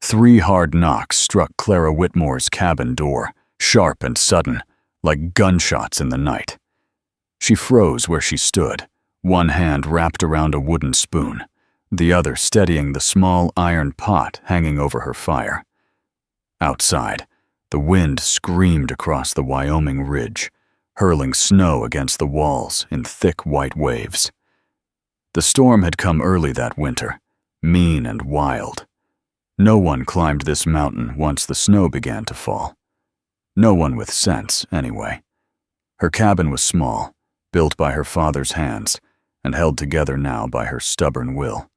3 hard knocks struck Clara Whitmore's cabin door, sharp and sudden, like gunshots in the night. She froze where she stood, one hand wrapped around a wooden spoon, the other steadying the small iron pot hanging over her fire. Outside, the wind screamed across the Wyoming ridge, hurling snow against the walls in thick white waves. The storm had come early that winter, mean and wild. No one climbed this mountain once the snow began to fall. No one with sense, anyway. Her cabin was small, built by her father's hands, and held together now by her stubborn will.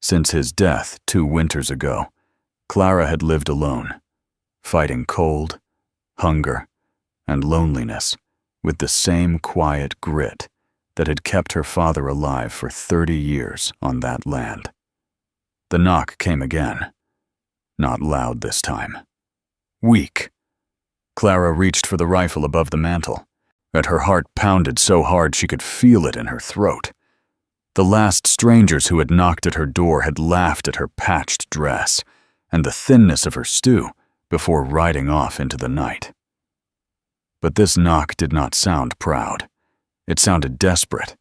Since his death 2 winters ago, Clara had lived alone, fighting cold, hunger, and loneliness with the same quiet grit that had kept her father alive for 30 years on that land. The knock came again. Not loud this time. Weak. Clara reached for the rifle above the mantel, and her heart pounded so hard she could feel it in her throat. The last strangers who had knocked at her door had laughed at her patched dress and the thinness of her stew before riding off into the night. But this knock did not sound proud. It sounded desperate.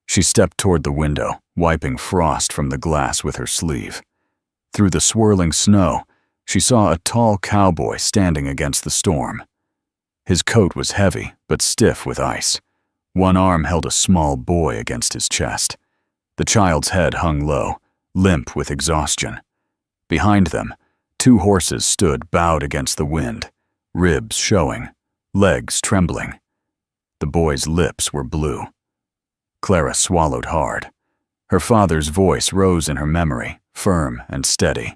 She stepped toward the window, wiping frost from the glass with her sleeve. Through the swirling snow, she saw a tall cowboy standing against the storm. His coat was heavy but stiff with ice. One arm held a small boy against his chest. The child's head hung low, limp with exhaustion. Behind them, 2 horses stood bowed against the wind, ribs showing, legs trembling. The boy's lips were blue. Clara swallowed hard. Her father's voice rose in her memory, firm and steady.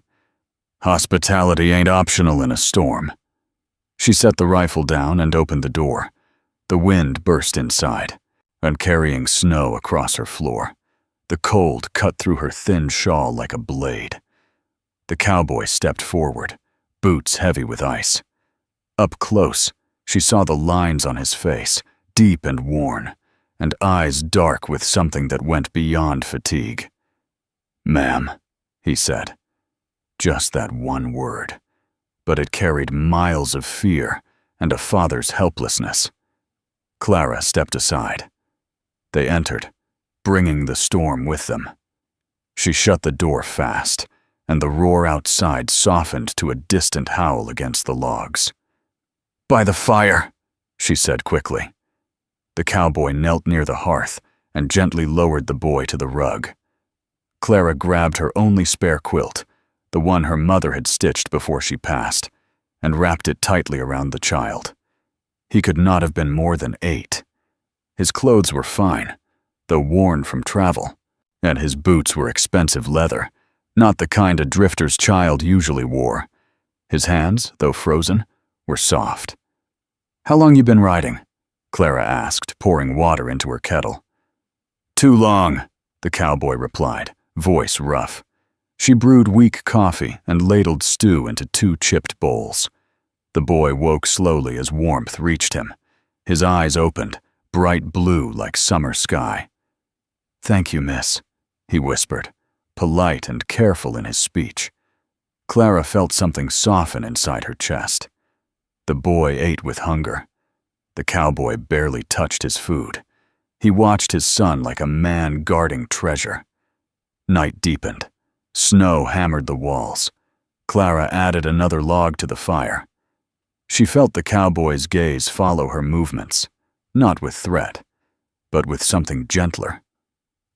"Hospitality ain't optional in a storm." She set the rifle down and opened the door. The wind burst inside, and carrying snow across her floor. The cold cut through her thin shawl like a blade. The cowboy stepped forward, boots heavy with ice. Up close, she saw the lines on his face, deep and worn, and eyes dark with something that went beyond fatigue. "Ma'am," he said. Just that one word, but it carried miles of fear and a father's helplessness. Clara stepped aside. They entered, bringing the storm with them. She shut the door fast, and the roar outside softened to a distant howl against the logs. "By the fire," she said quickly. The cowboy knelt near the hearth and gently lowered the boy to the rug. Clara grabbed her only spare quilt, the one her mother had stitched before she passed, and wrapped it tightly around the child. He could not have been more than 8. His clothes were fine, though worn from travel, and his boots were expensive leather, not the kind a drifter's child usually wore. His hands, though frozen, were soft. "How long you been riding?" Clara asked, pouring water into her kettle. "Too long," the cowboy replied, voice rough. She brewed weak coffee and ladled stew into 2 chipped bowls. The boy woke slowly as warmth reached him. His eyes opened, bright blue like summer sky. "Thank you, miss," he whispered, polite and careful in his speech. Clara felt something soften inside her chest. The boy ate with hunger. The cowboy barely touched his food. He watched his son like a man guarding treasure. Night deepened. Snow hammered the walls. Clara added another log to the fire. She felt the cowboy's gaze follow her movements, not with threat, but with something gentler.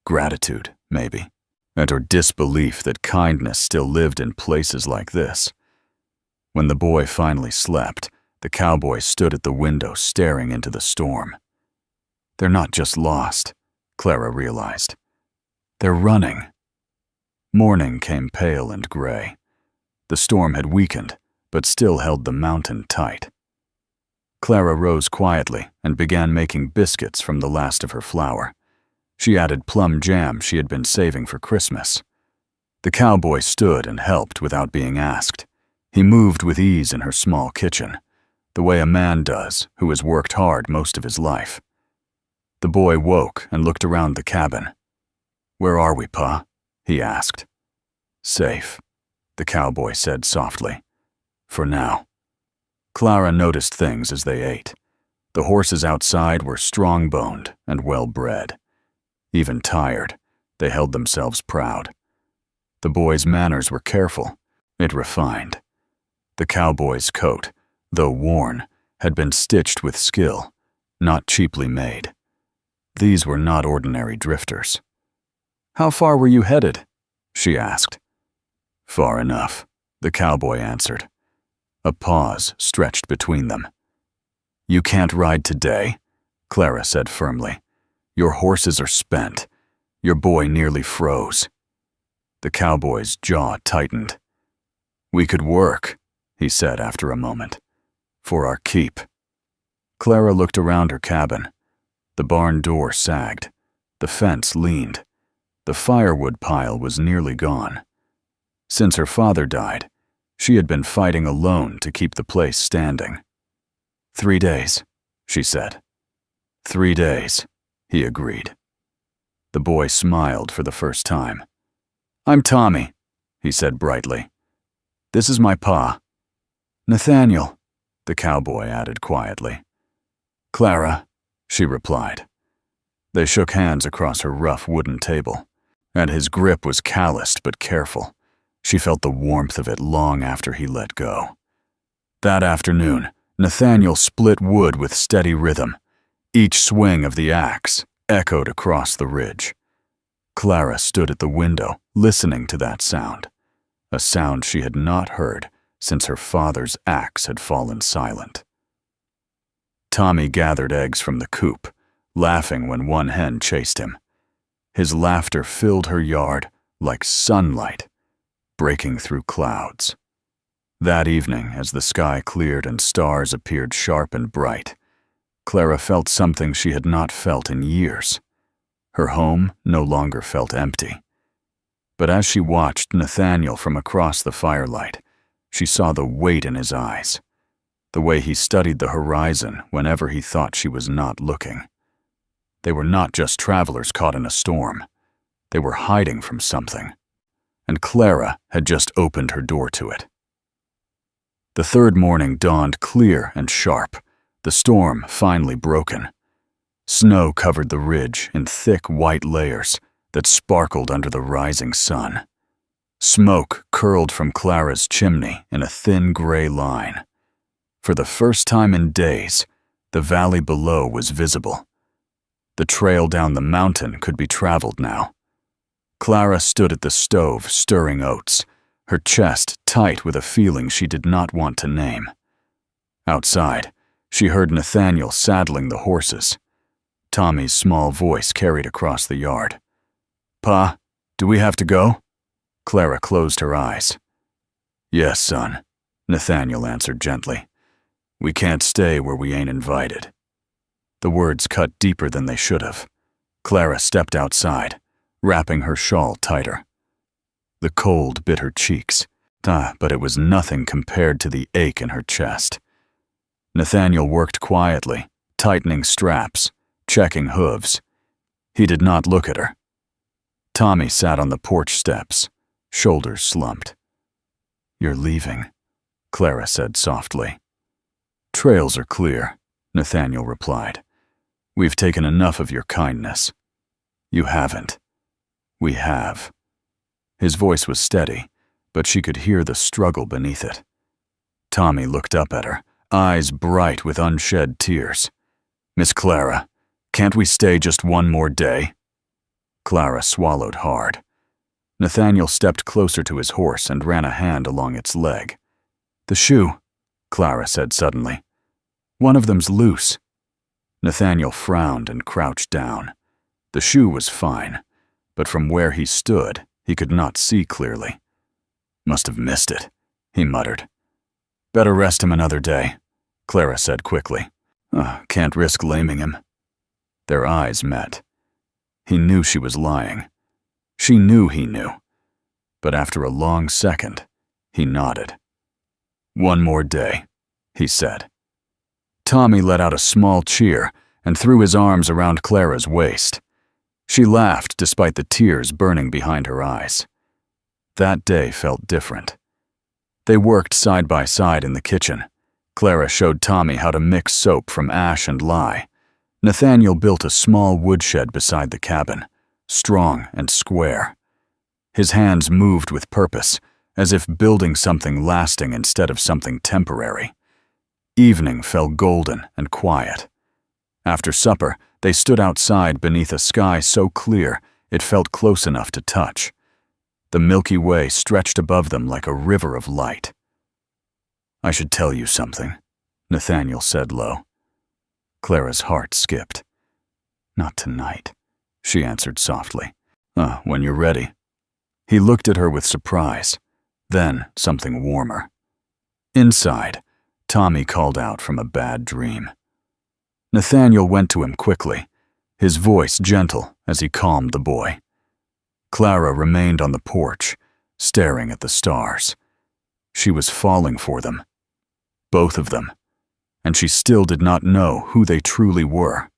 Gratitude, maybe, and her disbelief that kindness still lived in places like this. When the boy finally slept, the cowboy stood at the window staring into the storm. They're not just lost, Clara realized. They're running. Morning came pale and gray. The storm had weakened, but still held the mountain tight. Clara rose quietly and began making biscuits from the last of her flour. She added plum jam she had been saving for Christmas. The cowboy stood and helped without being asked. He moved with ease in her small kitchen, the way a man does who has worked hard most of his life. The boy woke and looked around the cabin. "Where are we, Pa?" he asked. "Safe," the cowboy said softly. For now. Clara noticed things as they ate. The horses outside were strong-boned and well-bred. Even tired, they held themselves proud. The boy's manners were careful, yet refined. The cowboy's coat, though worn, had been stitched with skill, not cheaply made. These were not ordinary drifters. "How far were you headed?" she asked. "Far enough," the cowboy answered. A pause stretched between them. "You can't ride today," Clara said firmly. "Your horses are spent. Your boy nearly froze." The cowboy's jaw tightened. "We could work," he said after a moment. "For our keep." Clara looked around her cabin. The barn door sagged. The fence leaned. The firewood pile was nearly gone. Since her father died, she had been fighting alone to keep the place standing. 3 days, she said. 3 days, he agreed. The boy smiled for the first time. "I'm Tommy," he said brightly. "This is my pa." "Nathaniel," the cowboy added quietly. "Clara," she replied. They shook hands across her rough wooden table, and his grip was calloused but careful. She felt the warmth of it long after he let go. That afternoon, Nathaniel split wood with steady rhythm. Each swing of the axe echoed across the ridge. Clara stood at the window, listening to that sound, a sound she had not heard since her father's axe had fallen silent. Tommy gathered eggs from the coop, laughing when one hen chased him. His laughter filled her yard like sunlight, breaking through clouds. That evening, as the sky cleared and stars appeared sharp and bright, Clara felt something she had not felt in years. Her home no longer felt empty. But as she watched Nathaniel from across the firelight, she saw the weight in his eyes, the way he studied the horizon whenever he thought she was not looking. They were not just travelers caught in a storm. They were hiding from something, and Clara had just opened her door to it. The third morning dawned clear and sharp, the storm finally broken. Snow covered the ridge in thick white layers that sparkled under the rising sun. Smoke curled from Clara's chimney in a thin gray line. For the first time in days, the valley below was visible. The trail down the mountain could be traveled now. Clara stood at the stove stirring oats, her chest tight with a feeling she did not want to name. Outside, she heard Nathaniel saddling the horses. Tommy's small voice carried across the yard. "Pa, do we have to go?" Clara closed her eyes. "Yes, son," Nathaniel answered gently. "We can't stay where we ain't invited." The words cut deeper than they should have. Clara stepped outside, wrapping her shawl tighter. The cold bit her cheeks, but it was nothing compared to the ache in her chest. Nathaniel worked quietly, tightening straps, checking hooves. He did not look at her. Tommy sat on the porch steps, shoulders slumped. "You're leaving," Clara said softly. "Trails are clear," Nathaniel replied. "We've taken enough of your kindness." "You haven't." "We have." His voice was steady, but she could hear the struggle beneath it. Tommy looked up at her, eyes bright with unshed tears. "Miss Clara, can't we stay just one more day?" Clara swallowed hard. Nathaniel stepped closer to his horse and ran a hand along its leg. "The shoe," Clara said suddenly. "One of them's loose." Nathaniel frowned and crouched down. The shoe was fine, but from where he stood, he could not see clearly. "Must have missed it," he muttered. "Better rest him another day," Clara said quickly. "Can't risk laming him." Their eyes met. He knew she was lying. She knew he knew. But after a long second, he nodded. "One more day," he said. Tommy let out a small cheer and threw his arms around Clara's waist. She laughed despite the tears burning behind her eyes. That day felt different. They worked side by side in the kitchen. Clara showed Tommy how to mix soap from ash and lye. Nathaniel built a small woodshed beside the cabin, strong and square. His hands moved with purpose, as if building something lasting instead of something temporary. Evening fell golden and quiet. After supper, they stood outside beneath a sky so clear it felt close enough to touch. The Milky Way stretched above them like a river of light. "I should tell you something," Nathaniel said low. Clara's heart skipped. "Not tonight," she answered softly. When you're ready." He looked at her with surprise, then something warmer. Inside, Tommy called out from a bad dream. Nathaniel went to him quickly, his voice gentle as he calmed the boy. Clara remained on the porch, staring at the stars. She was falling for them, both of them, and she still did not know who they truly were.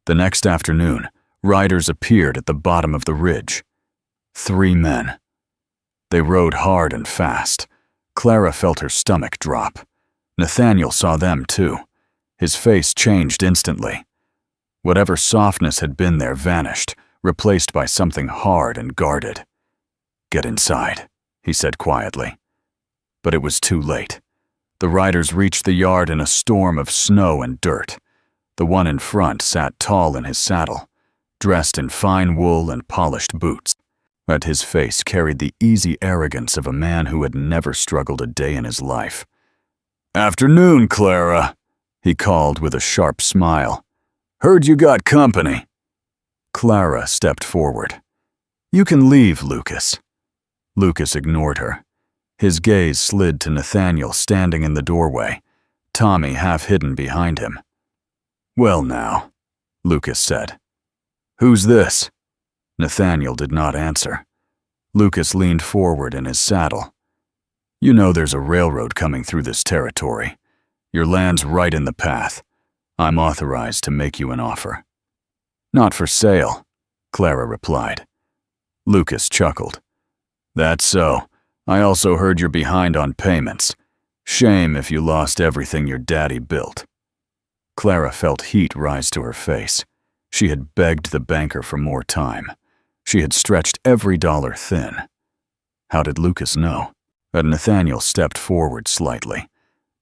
The next afternoon, riders appeared at the bottom of the ridge. 3 men. They rode hard and fast. Clara felt her stomach drop. Nathaniel saw them too. His face changed instantly. Whatever softness had been there vanished, replaced by something hard and guarded. "Get inside," he said quietly. But it was too late. The riders reached the yard in a storm of snow and dirt. The one in front sat tall in his saddle, dressed in fine wool and polished boots. But his face carried the easy arrogance of a man who had never struggled a day in his life. "Afternoon, Clara," he called with a sharp smile. "Heard you got company." Clara stepped forward. "You can leave, Lucas." Lucas ignored her. His gaze slid to Nathaniel standing in the doorway, Tommy half hidden behind him. "Well now," Lucas said. "Who's this?" Nathaniel did not answer. Lucas leaned forward in his saddle. "You know there's a railroad coming through this territory. Your land's right in the path. I'm authorized to make you an offer." "Not for sale," Clara replied. Lucas chuckled. "That's so. I also heard you're behind on payments. Shame if you lost everything your daddy built." Clara felt heat rise to her face. She had begged the banker for more time. She had stretched every dollar thin. How did Lucas know? Nathaniel stepped forward slightly.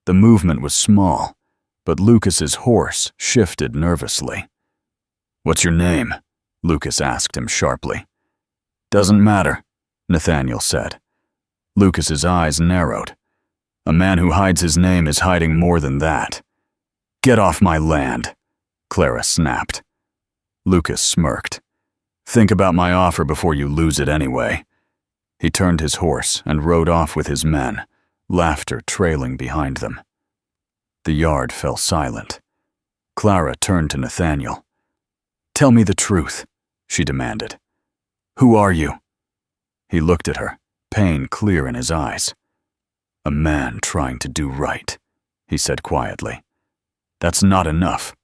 The movement was small, but Lucas's horse shifted nervously. "What's your name?" Lucas asked him sharply. "Doesn't matter," Nathaniel said. Lucas's eyes narrowed. "A man who hides his name is hiding more than that." "Get off my land," Clara snapped. Lucas smirked. "Think about my offer before you lose it anyway." He turned his horse and rode off with his men, laughter trailing behind them. The yard fell silent. Clara turned to Nathaniel. "Tell me the truth," she demanded. "Who are you?" He looked at her, pain clear in his eyes. "A man trying to do right," he said quietly. "That's not enough.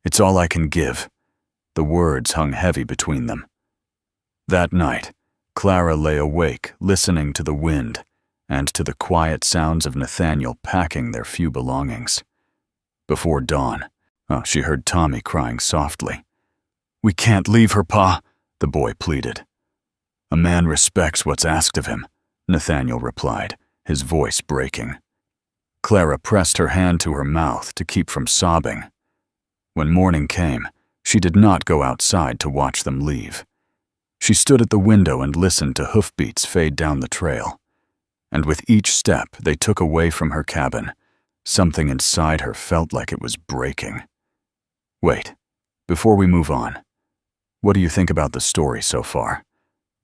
It's all I can give." The words hung heavy between them. That night, Clara lay awake listening to the wind and to the quiet sounds of Nathaniel packing their few belongings. Before dawn, she heard Tommy crying softly. "We can't leave her, Pa," the boy pleaded. "A man respects what's asked of him," Nathaniel replied, his voice breaking. Clara pressed her hand to her mouth to keep from sobbing. When morning came, she did not go outside to watch them leave. She stood at the window and listened to hoofbeats fade down the trail. And with each step they took away from her cabin, something inside her felt like it was breaking. Wait, before we move on, what do you think about the story so far?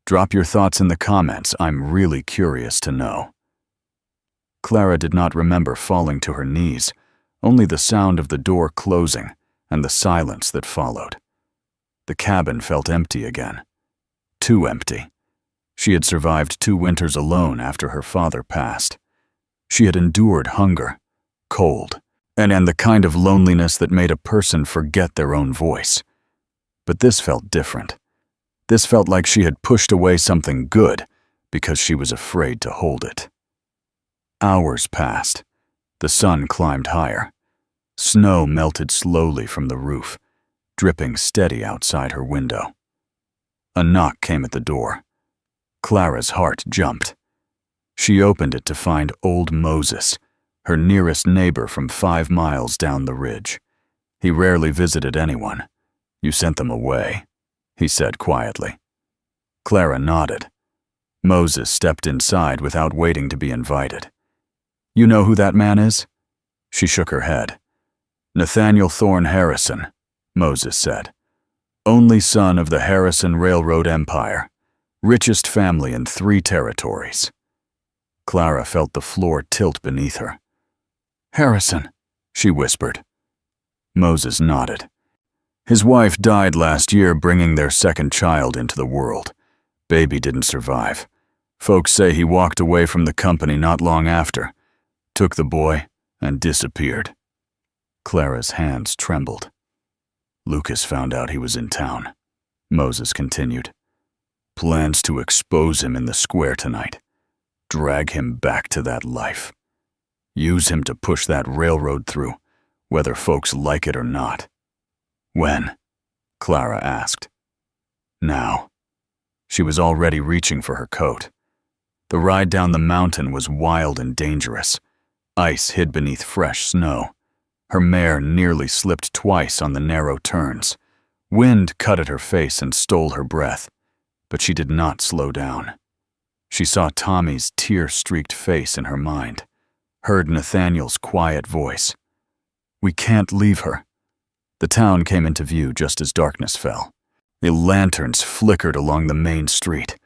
Drop your thoughts in the comments. I'm really curious to know. Clara did not remember falling to her knees, only the sound of the door closing and the silence that followed. The cabin felt empty again. Too empty. She had survived 2 winters alone after her father passed. She had endured hunger, cold, and the kind of loneliness that made a person forget their own voice. But this felt different. This felt like she had pushed away something good because she was afraid to hold it. Hours passed. The sun climbed higher. Snow melted slowly from the roof, dripping steady outside her window. A knock came at the door. Clara's heart jumped. She opened it to find old Moses, her nearest neighbor from 5 miles down the ridge. He rarely visited anyone. "You sent them away," he said quietly. Clara nodded. Moses stepped inside without waiting to be invited. "You know who that man is?" She shook her head. "Nathaniel Thorne Harrison," Moses said. "Only son of the Harrison Railroad Empire. Richest family in 3 territories." Clara felt the floor tilt beneath her. "Harrison," she whispered. Moses nodded. "His wife died last year bringing their second child into the world. Baby didn't survive. Folks say he walked away from the company not long after, took the boy, and disappeared." Clara's hands trembled. "Lucas found out he was in town," Moses continued. "Plans to expose him in the square tonight. Drag him back to that life. Use him to push that railroad through, whether folks like it or not." "When?" Clara asked. "Now." She was already reaching for her coat. The ride down the mountain was wild and dangerous. Ice hid beneath fresh snow. Her mare nearly slipped twice on the narrow turns. Wind cut at her face and stole her breath, but she did not slow down. She saw Tommy's tear-streaked face in her mind, heard Nathaniel's quiet voice. "We can't leave her." The town came into view just as darkness fell. The lanterns flickered along the main street.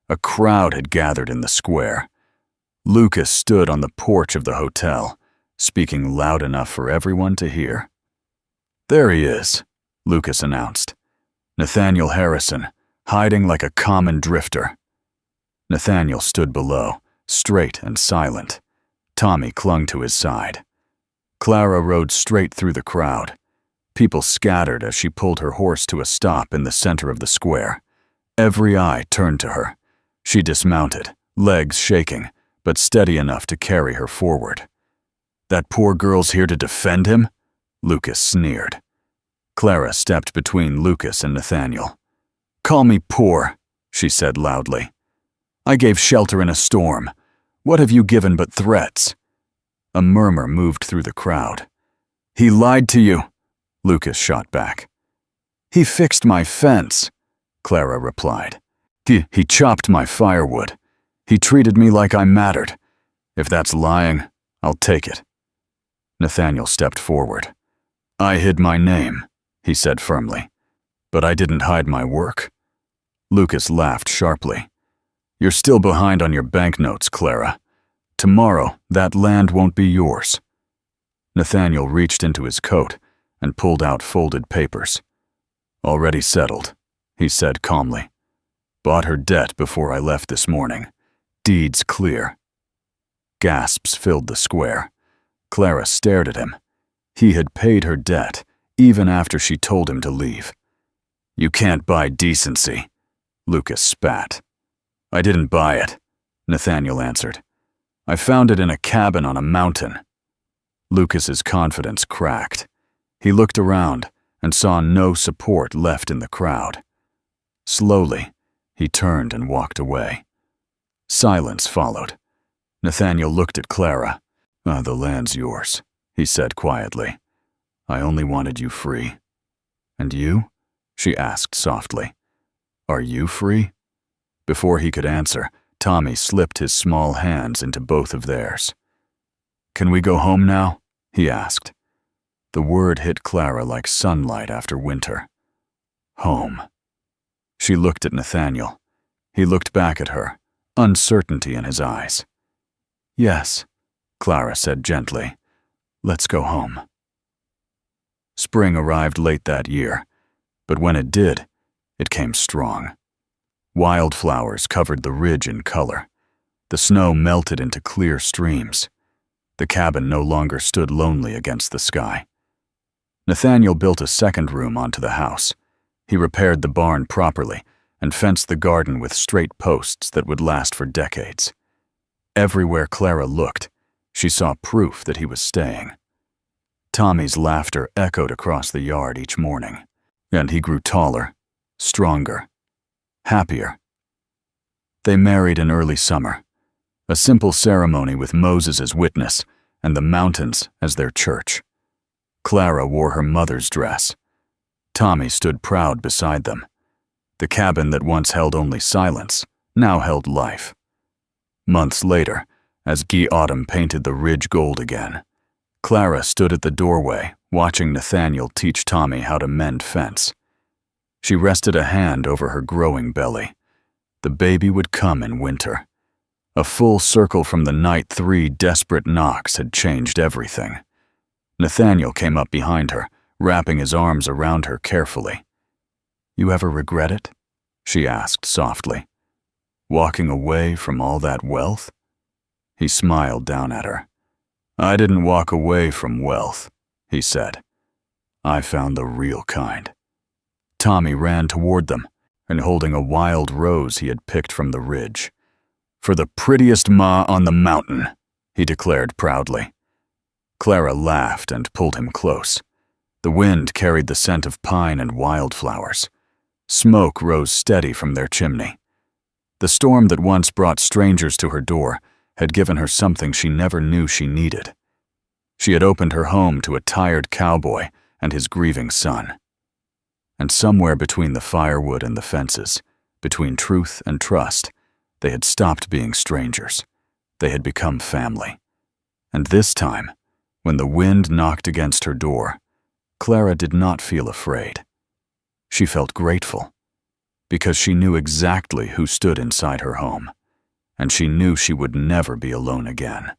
A crowd had gathered in the square. Lucas stood on the porch of the hotel, speaking loud enough for everyone to hear. "There he is," Lucas announced. "Nathaniel Harrison, hiding like a common drifter." Nathaniel stood below, straight and silent. Tommy clung to his side. Clara rode straight through the crowd. People scattered as she pulled her horse to a stop in the center of the square. Every eye turned to her. She dismounted, legs shaking, but steady enough to carry her forward. "That poor girl's here to defend him?" Lucas sneered. Clara stepped between Lucas and Nathaniel. "Call me poor," she said loudly. "I gave shelter in a storm. What have you given but threats?" A murmur moved through the crowd. "He lied to you," Lucas shot back. "He fixed my fence," Clara replied. He chopped my firewood. He treated me like I mattered. If that's lying, I'll take it." Nathaniel stepped forward. "I hid my name," he said firmly. "But I didn't hide my work." Lucas laughed sharply. "You're still behind on your banknotes, Clara. Tomorrow, that land won't be yours." Nathaniel reached into his coat and pulled out folded papers. "Already settled," he said calmly. "Bought her debt before I left this morning. Deeds clear." Gasps filled the square. Clara stared at him. He had paid her debt, even after she told him to leave. "You can't buy decency," Lucas spat. "I didn't buy it," Nathaniel answered. "I found it in a cabin on a mountain." Lucas's confidence cracked. He looked around and saw no support left in the crowd. Slowly, he turned and walked away. Silence followed. Nathaniel looked at Clara. "The land's yours," he said quietly. "I only wanted you free." "And you?" she asked softly. "Are you free?" Before he could answer, Tommy slipped his small hands into both of theirs. "Can we go home now?" he asked. The word hit Clara like sunlight after winter. Home. She looked at Nathaniel. He looked back at her, uncertainty in his eyes. "Yes," Clara said gently. "Let's go home." Spring arrived late that year, but when it did, it came strong. Wildflowers covered the ridge in color. The snow melted into clear streams. The cabin no longer stood lonely against the sky. Nathaniel built a second room onto the house. He repaired the barn properly and fenced the garden with straight posts that would last for decades. Everywhere Clara looked, She saw proof that he was staying. Tommy's laughter echoed across the yard each morning, and he grew taller, stronger, happier. They married in early summer, a simple ceremony with Moses as witness and the mountains as their church. Clara wore her mother's dress. Tommy stood proud beside them. The cabin that once held only silence now held life. Months later, as Guy Autumn painted the ridge gold again, Clara stood at the doorway watching Nathaniel teach Tommy how to mend fence. She rested a hand over her growing belly. The baby would come in winter. A full circle from the night 3 desperate knocks had changed everything. Nathaniel came up behind her, wrapping his arms around her carefully. "You ever regret it?" she asked softly. "Walking away from all that wealth?" He smiled down at her. "I didn't walk away from wealth," he said. "I found the real kind." Tommy ran toward them, and holding a wild rose he had picked from the ridge. "For the prettiest ma on the mountain," he declared proudly. Clara laughed and pulled him close. The wind carried the scent of pine and wildflowers. Smoke rose steady from their chimney. The storm that once brought strangers to her door had given her something she never knew she needed. She had opened her home to a tired cowboy and his grieving son. And somewhere between the firewood and the fences, between truth and trust, they had stopped being strangers. They had become family. And this time, when the wind knocked against her door, Clara did not feel afraid. She felt grateful, because she knew exactly who stood inside her home, and she knew she would never be alone again.